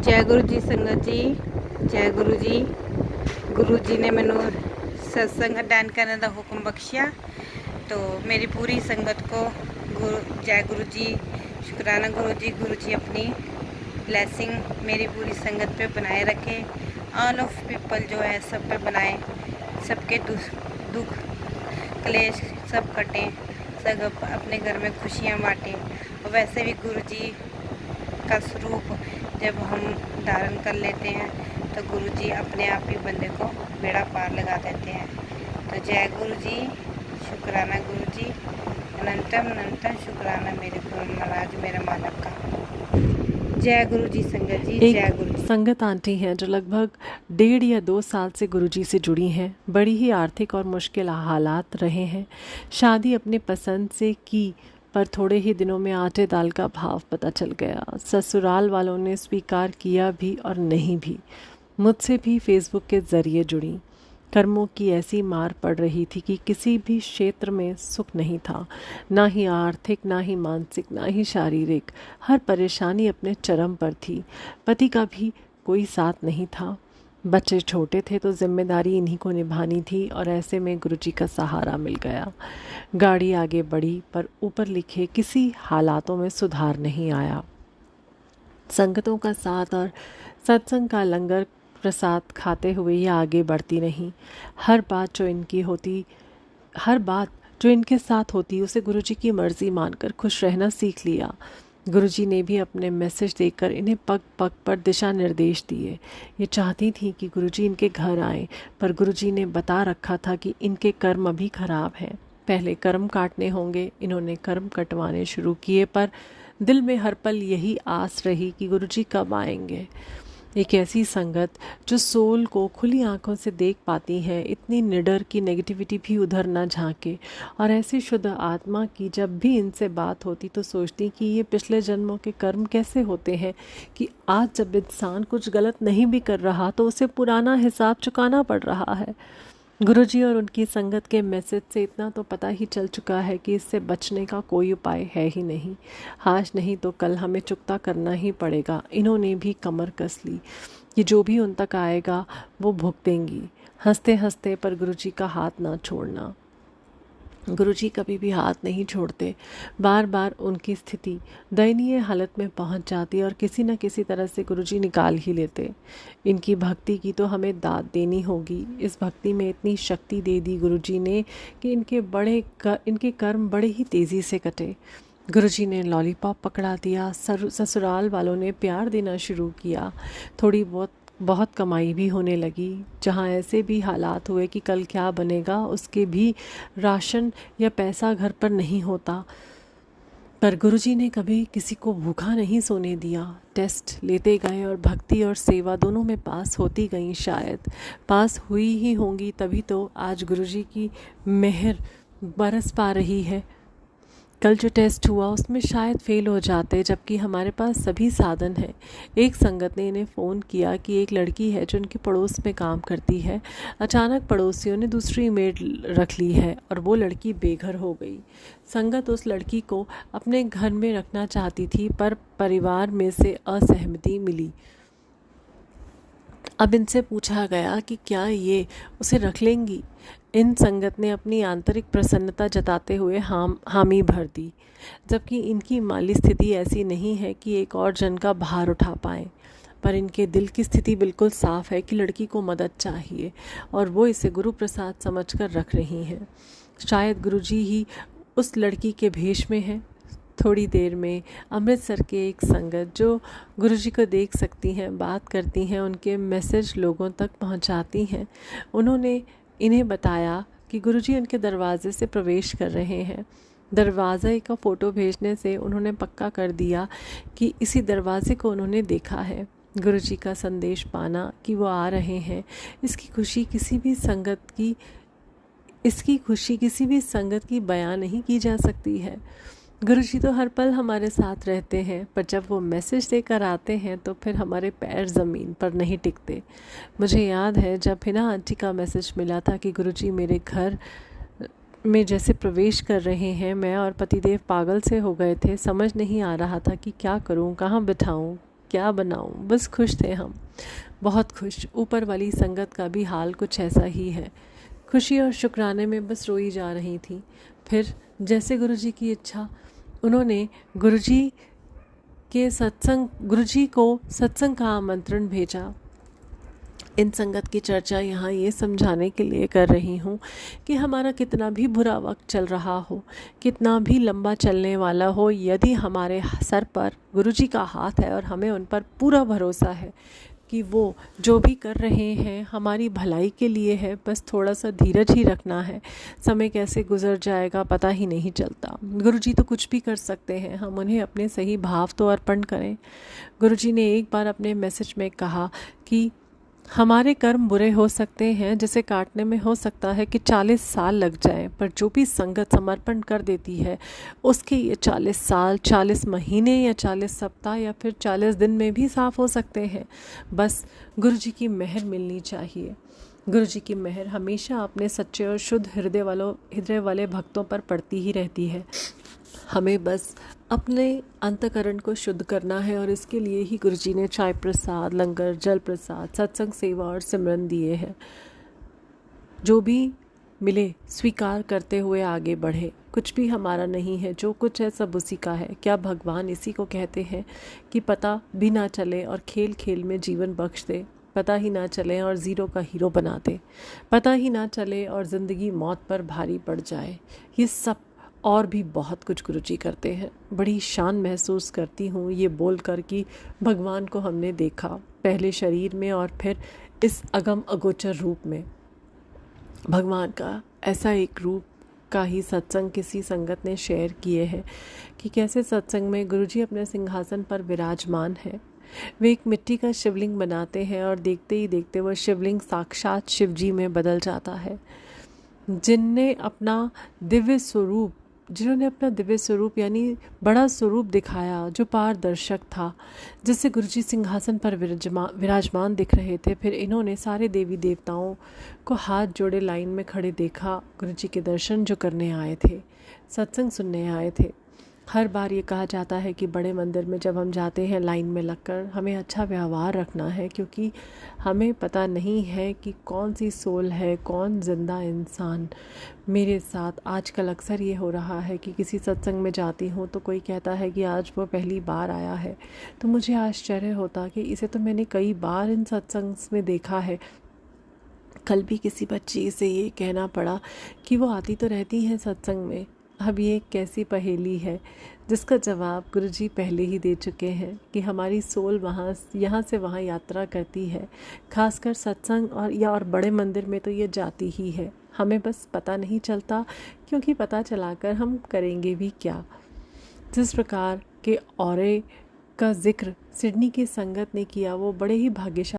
जय गुरु जी संगत जी, जय गुरु जी। गुरु जी ने मैनू सत्संग अटेंड करने का हुक्म बख्शिया, तो मेरी पूरी संगत को जय गुरु जी, शुक्राना गुरु जी। गुरु जी अपनी ब्लेसिंग मेरी पूरी संगत पे बनाए रखे। ऑल ऑफ पीपल जो है सब पे बनाए, सबके दुख क्लेश सब कटें, सब अपने घर में खुशियाँ बाँटें। और वैसे भी गुरु जी का स्वरूप जब हम धारण कर लेते हैं तो गुरु जी अपने आप ही बंदे को बेड़ा पार लगा देते हैं। तो जय गुरु जी, शुक्राना गुरु जी, अनंतम अनंतम शुक्राना मेरे गुरु महाराज, मेरे मानव का। जय गुरु जी संगत जी, एक जय गुरु जी। संगत आंटी हैं जो लगभग 1.5 या 2 साल से गुरुजी से जुड़ी हैं। बड़ी ही आर्थिक और मुश्किल हालात रहे हैं। शादी अपने पसंद से की, पर थोड़े ही दिनों में आटे दाल का भाव पता चल गया। ससुराल वालों ने स्वीकार किया भी और नहीं भी। मुझसे भी फेसबुक के ज़रिए जुड़ी। कर्मों की ऐसी मार पड़ रही थी कि किसी भी क्षेत्र में सुख नहीं था, ना ही आर्थिक, ना ही मानसिक, ना ही शारीरिक। हर परेशानी अपने चरम पर थी। पति का भी कोई साथ नहीं था। बच्चे छोटे थे तो जिम्मेदारी इन्हीं को निभानी थी, और ऐसे में गुरुजी का सहारा मिल गया। गाड़ी आगे बढ़ी, पर ऊपर लिखे किसी हालातों में सुधार नहीं आया। संगतों का साथ और सत्संग का लंगर प्रसाद खाते हुए ये आगे बढ़ती रहीं। हर बात जो इनके साथ होती उसे गुरुजी की मर्जी मानकर खुश रहना सीख लिया। गुरुजी ने भी अपने मैसेज देकर इन्हें पग पग पर दिशा निर्देश दिए। ये चाहती थी कि गुरुजी इनके घर आएं, पर गुरुजी ने बता रखा था कि इनके कर्म अभी खराब हैं, पहले कर्म काटने होंगे। इन्होंने कर्म कटवाने शुरू किए, पर दिल में हर पल यही आस रही कि गुरुजी कब आएंगे। एक ऐसी संगत जो सोल को खुली आंखों से देख पाती है, इतनी निडर की नेगेटिविटी भी उधर न झांके, और ऐसी शुद्ध आत्मा की जब भी इनसे बात होती तो सोचती कि ये पिछले जन्मों के कर्म कैसे होते हैं कि आज जब इंसान कुछ गलत नहीं भी कर रहा तो उसे पुराना हिसाब चुकाना पड़ रहा है। गुरुजी और उनकी संगत के मैसेज से इतना तो पता ही चल चुका है कि इससे बचने का कोई उपाय है ही नहीं। आज नहीं तो कल हमें चुकता करना ही पड़ेगा। इन्होंने भी कमर कस ली कि जो भी उन तक आएगा वो भुगतेंगी। हंसते हंसते पर गुरुजी का हाथ ना छोड़ना। गुरुजी कभी भी हाथ नहीं छोड़ते। बार बार उनकी स्थिति दयनीय हालत में पहुंच जाती और किसी न किसी तरह से गुरुजी निकाल ही लेते। इनकी भक्ति की तो हमें दाद देनी होगी। इस भक्ति में इतनी शक्ति दे दी गुरुजी ने कि इनके कर्म बड़े ही तेज़ी से कटे। गुरुजी ने लॉलीपॉप पकड़ा दिया। ससुराल वालों ने प्यार देना शुरू किया। थोड़ी बहुत कमाई भी होने लगी। जहाँ ऐसे भी हालात हुए कि कल क्या बनेगा उसके भी राशन या पैसा घर पर नहीं होता, पर गुरुजी ने कभी किसी को भूखा नहीं सोने दिया। टेस्ट लेते गए और भक्ति और सेवा दोनों में पास होती गई। शायद पास हुई ही होंगी, तभी तो आज गुरुजी की मेहर बरस पा रही है। कल जो टेस्ट हुआ उसमें शायद फ़ेल हो जाते, जबकि हमारे पास सभी साधन हैं। एक संगत ने इन्हें फ़ोन किया कि एक लड़की है जो उनके पड़ोस में काम करती है। अचानक पड़ोसियों ने दूसरी मेड रख ली है और वो लड़की बेघर हो गई। संगत उस लड़की को अपने घर में रखना चाहती थी, पर परिवार में से असहमति मिली। अब इनसे पूछा गया कि क्या ये उसे रख लेंगी। इन संगत ने अपनी आंतरिक प्रसन्नता जताते हुए हामी भर दी, जबकि इनकी माली स्थिति ऐसी नहीं है कि एक और जन का भार उठा पाएं। पर इनके दिल की स्थिति बिल्कुल साफ है कि लड़की को मदद चाहिए, और वो इसे गुरु प्रसाद समझकर रख रही हैं। शायद गुरुजी ही उस लड़की के भेष में है। थोड़ी देर में अमृतसर के एक संगत जो गुरुजी को देख सकती हैं, बात करती हैं, उनके मैसेज लोगों तक पहुंचाती हैं, उन्होंने इन्हें बताया कि गुरुजी उनके दरवाजे से प्रवेश कर रहे हैं। दरवाज़े का फ़ोटो भेजने से उन्होंने पक्का कर दिया कि इसी दरवाजे को उन्होंने देखा है। गुरुजी का संदेश पाना कि वो आ रहे हैं, इसकी खुशी किसी भी संगत की बयां नहीं की जा सकती है। गुरुजी तो हर पल हमारे साथ रहते हैं, पर जब वो मैसेज देकर आते हैं तो फिर हमारे पैर ज़मीन पर नहीं टिकते। मुझे याद है जब हिना आंटी का मैसेज मिला था कि गुरुजी मेरे घर में जैसे प्रवेश कर रहे हैं, मैं और पतिदेव पागल से हो गए थे। समझ नहीं आ रहा था कि क्या करूं, कहाँ बिठाऊं। क्या बनाऊं, बस खुश थे हम, बहुत खुश। ऊपर वाली संगत का भी हाल कुछ ऐसा ही है, खुशी और शुक्राने में बस रोई जा रही थी। फिर जैसे गुरुजी की इच्छा, उन्होंने गुरुजी को सत्संग का आमंत्रण भेजा। इन संगत की चर्चा यहाँ ये समझाने के लिए कर रही हूँ कि हमारा कितना भी बुरा वक्त चल रहा हो, कितना भी लंबा चलने वाला हो, यदि हमारे सर पर गुरुजी का हाथ है और हमें उन पर पूरा भरोसा है कि वो जो भी कर रहे हैं हमारी भलाई के लिए है, बस थोड़ा सा धीरज ही रखना है। समय कैसे गुजर जाएगा पता ही नहीं चलता। गुरुजी तो कुछ भी कर सकते हैं, हम उन्हें अपने सही भाव तो अर्पण करें। गुरुजी ने एक बार अपने मैसेज में कहा कि हमारे कर्म बुरे हो सकते हैं, जिसे काटने में हो सकता है कि 40 साल लग जाएं, पर जो भी संगत समर्पण कर देती है उसके ये 40 साल, 40 महीने या 40 सप्ताह या फिर 40 दिन में भी साफ हो सकते हैं। बस गुरुजी की मेहर मिलनी चाहिए। गुरुजी की मेहर हमेशा अपने सच्चे और शुद्ध हृदय वाले भक्तों पर पड़ती ही रहती है। हमें बस अपने अंतःकरण को शुद्ध करना है और इसके लिए ही गुरुजी ने चाय प्रसाद, लंगर, जल प्रसाद, सत्संग सेवा और सिमरन दिए हैं। जो भी मिले स्वीकार करते हुए आगे बढ़े। कुछ भी हमारा नहीं है, जो कुछ है सब उसी का है। क्या भगवान इसी को कहते हैं कि पता भी ना चले और खेल खेल में जीवन बख्श दे, पता ही ना चले और ज़ीरो का हीरो बना दे, पता ही ना चले और ज़िंदगी मौत पर भारी पड़ जाए। ये सब और भी बहुत कुछ गुरुजी करते हैं। बड़ी शान महसूस करती हूँ ये बोलकर कि भगवान को हमने देखा, पहले शरीर में और फिर इस अगम अगोचर रूप में। भगवान का ऐसा एक रूप का ही सत्संग किसी संगत ने शेयर किए हैं कि कैसे सत्संग में गुरुजी अपने सिंहासन पर विराजमान है। वे एक मिट्टी का शिवलिंग बनाते हैं और देखते ही देखते वह शिवलिंग साक्षात शिवजी में बदल जाता है। जिन्होंने अपना दिव्य स्वरूप यानी बड़ा स्वरूप दिखाया, जो पारदर्शक था, जिससे गुरुजी सिंहासन पर विराजमान दिख रहे थे। फिर इन्होंने सारे देवी देवताओं को हाथ जोड़े लाइन में खड़े देखा, गुरुजी के दर्शन जो करने आए थे, सत्संग सुनने आए थे। हर बार ये कहा जाता है कि बड़े मंदिर में जब हम जाते हैं लाइन में लगकर हमें अच्छा व्यवहार रखना है, क्योंकि हमें पता नहीं है कि कौन सी सोल है, कौन जिंदा इंसान। मेरे साथ आजकल अक्सर ये हो रहा है कि किसी सत्संग में जाती हूँ तो कोई कहता है कि आज वो पहली बार आया है, तो मुझे आश्चर्य होता कि इसे तो मैंने कई बार इन सत्संग में देखा है। कल भी किसी बच्ची से ये कहना पड़ा कि वो आती तो रहती हैं सत्संग में। अब ये कैसी पहेली है जिसका जवाब गुरुजी पहले ही दे चुके हैं कि हमारी सोल यहाँ से वहाँ यात्रा करती है। खासकर सत्संग और बड़े मंदिर में तो ये जाती ही है। हमें बस पता नहीं चलता, क्योंकि पता चलाकर हम करेंगे भी क्या। जिस प्रकार के औरे का जिक्र सिडनी की संगत ने किया वो बड़े ही भाग्यशाली